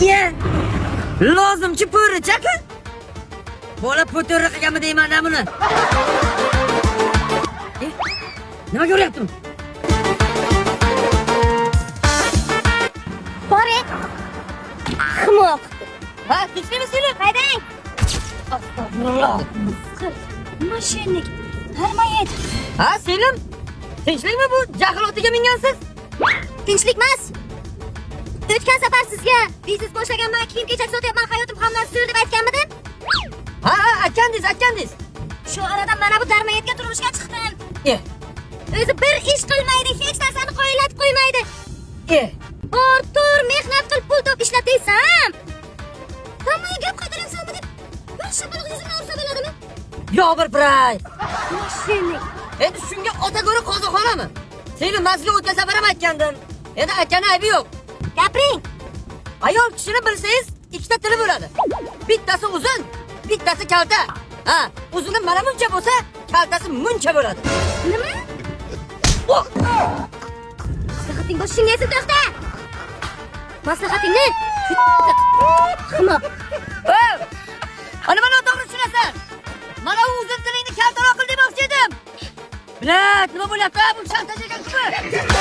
Ye. Lozimchi po'richaka. Bola po'tiri qilganmi deyman buni. Nima ko'ryaptim? Bore. Ximoq. Ha, tinchlikmi seni? Haydang. Astagfirullah. Mashinnik. Harmayet. Ha, Selim? Tinchlikmi bu? Jahl otiga mingansiz? Tinchlikmas. O'tgan safar sizga biznes boshlaganman, kiyim-kechak sotyapman, hayotim hamdan sur deb aytganmidim? Ha, aytgandingiz. Shu arada mana bu darmayetga turmushga chiqdim. O'zi bir ish qilmaydi, hech narsani qoyillatib qo'ymaydi. Ortur, mehnat qil, pul top ishlat desam. Hammaga gap qaytaramsanmi deb bir shapaloq yuzimni ursa bo'ladimi? Yo'q, bir piray. Mashinnik. Endi shunga ota ko'ra qozoxonami? Selim mazga o'tgan safar ham aytgandim. Endi aytgani aybi yo'q. Gapiring. Ayol kishini bilsangiz, ikkita tili bo'ladi. Bittasi uzun, bittasi kalta. Ha, uzuni mana buncha bo'lsa, kaltasi muncha bo'ladi. Nima? Maslahating boshingga yetib to'xta. Maslahatingni ximoq. Ana mana to'g'ri tushunasan. Mana u uzun tilingni kaltaroq qil demoqchi edim. Bilat, nima bo'lyapti? Bu shantaj ekan-ku.